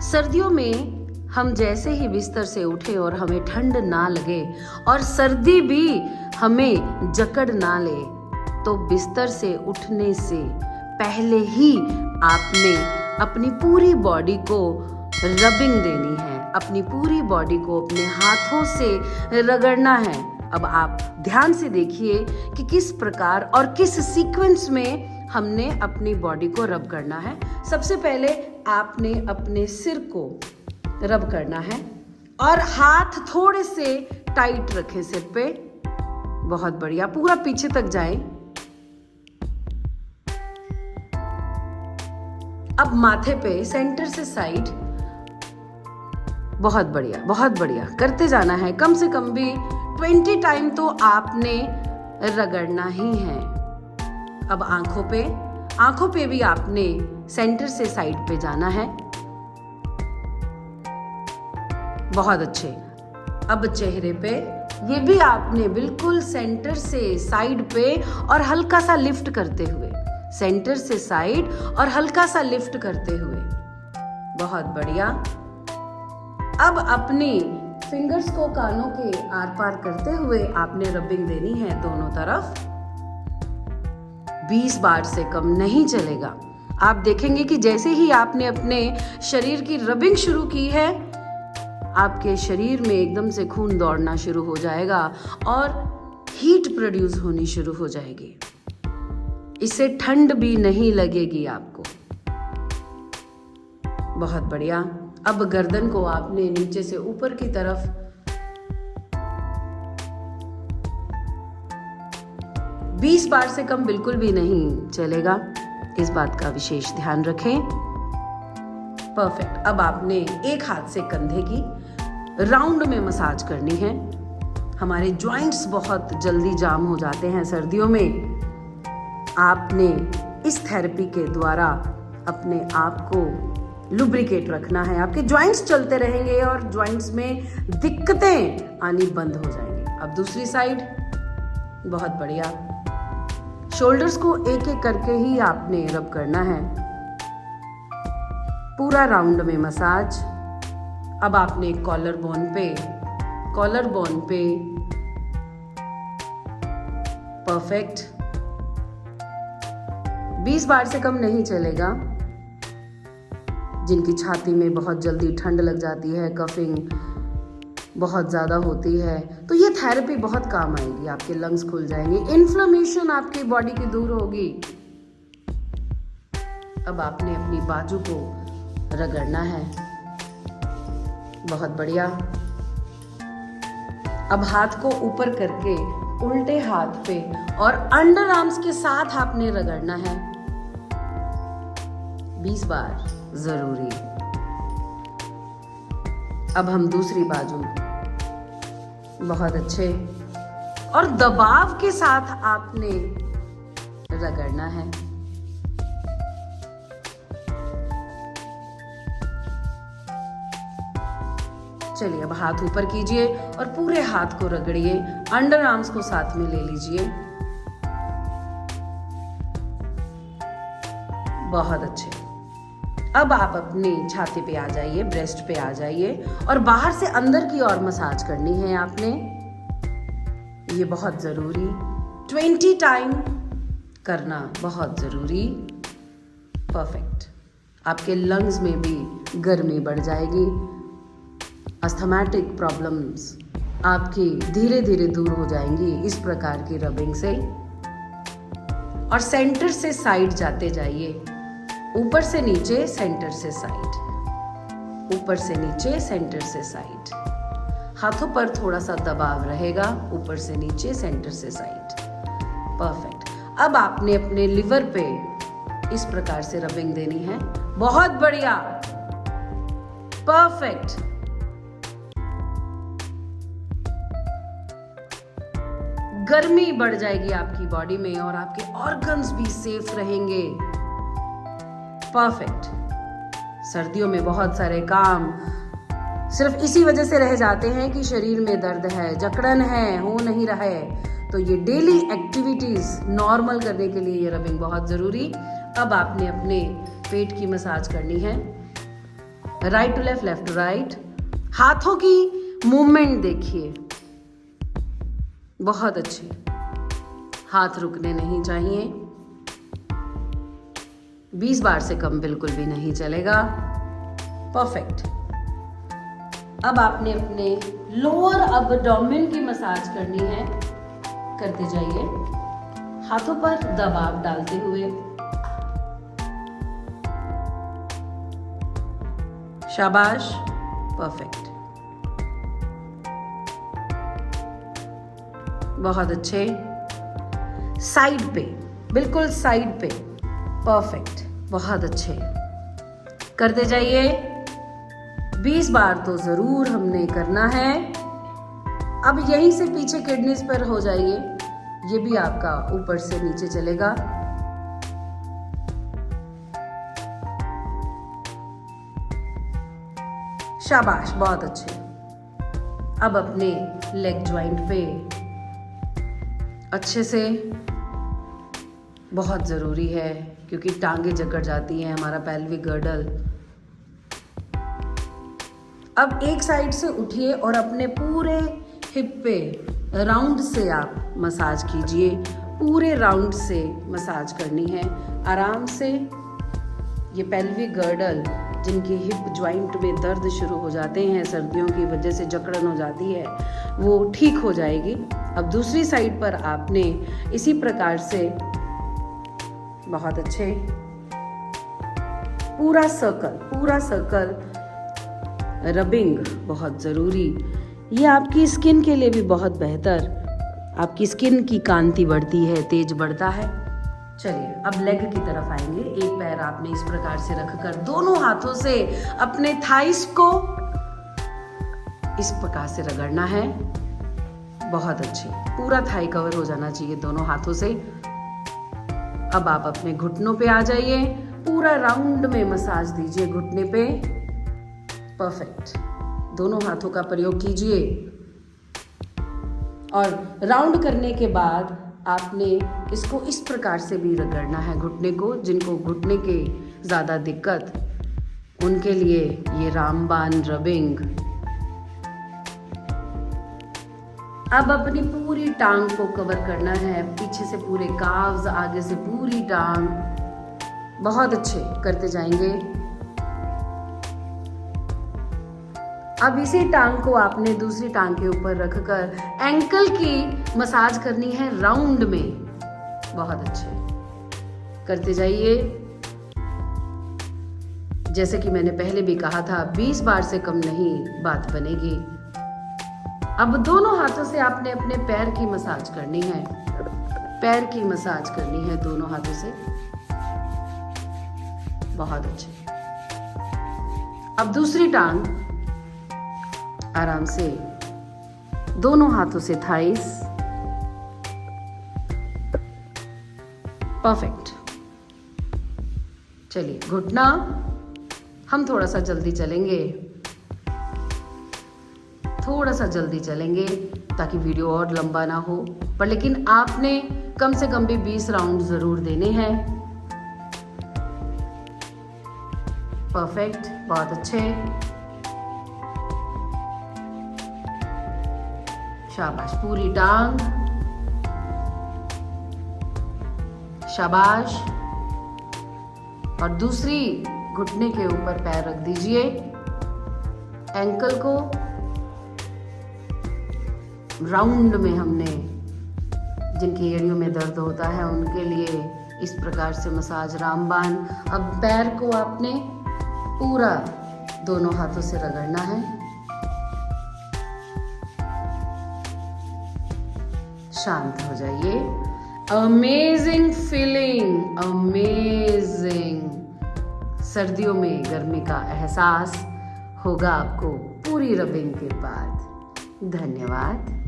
सर्दियों में हम जैसे ही बिस्तर से उठे और हमें ठंड ना लगे और सर्दी भी हमें जकड़ ना ले, तो बिस्तर से उठने से पहले ही आपने अपनी पूरी बॉडी को रबिंग देनी है, अपनी पूरी बॉडी को अपने हाथों से रगड़ना है। अब आप ध्यान से देखिए कि किस प्रकार और किस सीक्वेंस में हमने अपनी बॉडी को रब करना है। सबसे पहले आपने अपने सिर को रब करना है और हाथ थोड़े से टाइट रखें सिर पे। बहुत बढ़िया, पूरा पीछे तक जाएं। अब माथे पे सेंटर से साइड। बहुत बढ़िया, बहुत बढ़िया, करते जाना है। कम से कम भी 20 टाइम तो आपने रगड़ना ही है। अब आंखों पे भी आपने सेंटर से साइड पे जाना है। बहुत अच्छे। अब चेहरे पे, ये भी आपने बिल्कुल सेंटर से साइड पे और हल्का सा लिफ्ट करते हुए, सेंटर से साइड और हल्का सा लिफ्ट करते हुए। बहुत बढ़िया। अब अपनी फिंगर्स को कानों के आर पार करते हुए आपने रबिंग देनी है दोनों तरफ। 20 बार से कम नहीं चलेगा। आप देखेंगे कि जैसे ही आपने अपने शरीर की रबिंग शुरू की है, आपके शरीर में एकदम से खून दौड़ना शुरू हो जाएगा और हीट प्रोड्यूस होनी शुरू हो जाएगी। इससे ठंड भी नहीं लगेगी आपको। बहुत बढ़िया। अब गर्दन को आपने नीचे से ऊपर की तरफ 20 बार से कम बिल्कुल भी नहीं चलेगा। इस बात का विशेष ध्यान रखें। परफेक्ट। अब आपने एक हाथ से कंधे की राउंड में मसाज करनी है। हमारे जॉइंट्स बहुत जल्दी जाम हो जाते हैं सर्दियों में। आपने इस थेरेपी के द्वारा अपने आप को लुब्रिकेट रखना है। आपके जॉइंट्स चलते रहेंगे और जॉइंट्स में दिक्कतें आनी बंद हो जाएंगी। अब दूसरी साइड। बहुत बढ़िया। शोल्डर्स को एक एक करके ही आपने रब करना है, पूरा राउंड में मसाज। अब आपने कॉलर बोन पे परफेक्ट। 20 बार से कम नहीं चलेगा। जिनकी छाती में बहुत जल्दी ठंड लग जाती है, कफिंग बहुत ज़्यादा होती है, तो ये थेरेपी बहुत काम आएगी। आपके लंग्स खुल जाएंगे, इन्फ्लेमेशन आपकी बॉडी की दूर होगी। अब आपने अपनी बाजू को रगड़ना है। बहुत बढ़िया। अब हाथ को ऊपर करके उल्टे हाथ पे और अंडर आर्म्स के साथ आपने रगड़ना है 20 बार जरूरी। अब हम दूसरी बाजू। बहुत अच्छे। और दबाव के साथ आपने रगड़ना है। चलिए अब हाथ ऊपर कीजिए और पूरे हाथ को रगड़िए। अंडर आर्म्स को साथ में ले लीजिए। बहुत अच्छे। अब आप अपनी छाती पे आ जाइए, ब्रेस्ट पे आ जाइए और बाहर से अंदर की ओर मसाज करनी है आपने। ये बहुत जरूरी। 20 टाइम करना बहुत जरूरी। परफेक्ट। आपके लंग्स में भी गर्मी बढ़ जाएगी। अस्थमैटिक प्रॉब्लम्स आपकी धीरे धीरे दूर हो जाएंगी इस प्रकार की रबिंग से। और सेंटर से साइड जाते जाइए। ऊपर से नीचे, सेंटर से साइड, ऊपर से नीचे, सेंटर से साइड। हाथों पर थोड़ा सा दबाव रहेगा। ऊपर से नीचे, सेंटर से साइड। परफेक्ट। अब आपने अपने लिवर पे इस प्रकार से रबिंग देनी है। बहुत बढ़िया। परफेक्ट। गर्मी बढ़ जाएगी आपकी बॉडी में और आपके ऑर्गन्स भी सेफ रहेंगे। परफेक्ट। सर्दियों में बहुत सारे काम सिर्फ इसी वजह से रह जाते हैं कि शरीर में दर्द है, जकड़न है, हो नहीं रहा है। तो ये डेली एक्टिविटीज नॉर्मल करने के लिए ये रबिंग बहुत जरूरी। अब आपने अपने पेट की मसाज करनी है, right to left, left to right. हाथों की मूवमेंट देखिए, बहुत अच्छे। हाथ रुकने नहीं चाहिए, 20 बार से कम बिल्कुल भी नहीं चलेगा। परफेक्ट। अब आपने अपने लोअर अबडोमेन की मसाज करनी है, करते जाइए, हाथों पर दबाव डालते हुए। शाबाश, परफेक्ट, बहुत अच्छे। साइड पे, बिल्कुल साइड पे, परफेक्ट, बहुत अच्छे। करते जाइए, 20 बार तो जरूर हमने करना है। अब यहीं से पीछे किडनीज पर हो जाइए, ये भी आपका ऊपर से नीचे चलेगा। शाबाश, बहुत अच्छे। अब अपने लेग ज्वाइंट पे अच्छे से, बहुत जरूरी है क्योंकि टांगे जकड़ जाती हैं, हमारा पेल्विक गर्डल। अब एक साइड से उठिए और अपने पूरे हिप पे राउंड से आप मसाज कीजिए, पूरे राउंड से मसाज करनी है आराम से। ये पेल्विक गर्डल, जिनके हिप ज्वाइंट में दर्द शुरू हो जाते हैं, सर्दियों की वजह से जकड़न हो जाती है, वो ठीक हो जाएगी। अब दूसरी साइड पर आपने इसी प्रकार से, बहुत अच्छे, पूरा सर्कल रबिंग बहुत ज़रूरी। ये आपकी स्किन के लिए भी बहुत बेहतर, आपकी स्किन की कांति बढ़ती है, तेज बढ़ता है। चलिए अब लेग की तरफ आएंगे। एक पैर आपने इस प्रकार से रखकर दोनों हाथों से अपने थाइस को इस प्रकार से रगड़ना है, बहुत अच्छे। पूरा थाई कवर हो जाना चाहिए दोनों हाथों से। अब आप अपने घुटनों पे आ जाइए, पूरा राउंड में मसाज दीजिए घुटने पे। परफेक्ट। दोनों हाथों का प्रयोग कीजिए और राउंड करने के बाद आपने इसको इस प्रकार से भी रगड़ना है घुटने को। जिनको घुटने के ज़्यादा दिक्कत, उनके लिए ये रामबाण रबिंग। अब अपनी पूरी टांग को कवर करना है, पीछे से पूरे काव्स, आगे से पूरी टांग। बहुत अच्छे, करते जाएंगे। अब इसी टांग को आपने दूसरी टांग के ऊपर रखकर एंकल की मसाज करनी है राउंड में। बहुत अच्छे, करते जाइए। जैसे कि मैंने पहले भी कहा था, 20 बार से कम नहीं बात बनेगी। अब दोनों हाथों से आपने अपने पैर की मसाज करनी है, पैर की मसाज करनी है दोनों हाथों से। बहुत अच्छे। अब दूसरी टांग आराम से दोनों हाथों से थाइस। परफेक्ट। चलिए घुटना, हम थोड़ा सा जल्दी चलेंगे, थोड़ा सा जल्दी चलेंगे ताकि वीडियो और लंबा ना हो, पर लेकिन आपने कम से कम भी 20 राउंड जरूर देने हैं। परफेक्ट, बहुत अच्छे। शाबाश, पूरी टांग, शाबाश। और दूसरी घुटने के ऊपर पैर रख दीजिए, एंकल को राउंड में हमने, जिनकी एड़ियों में दर्द होता है उनके लिए इस प्रकार से मसाज रामबाण। अब पैर को आपने पूरा दोनों हाथों से रगड़ना है। शांत हो जाइए। Amazing feeling, amazing. सर्दियों में गर्मी का एहसास होगा आपको पूरी रबिंग के बाद। धन्यवाद।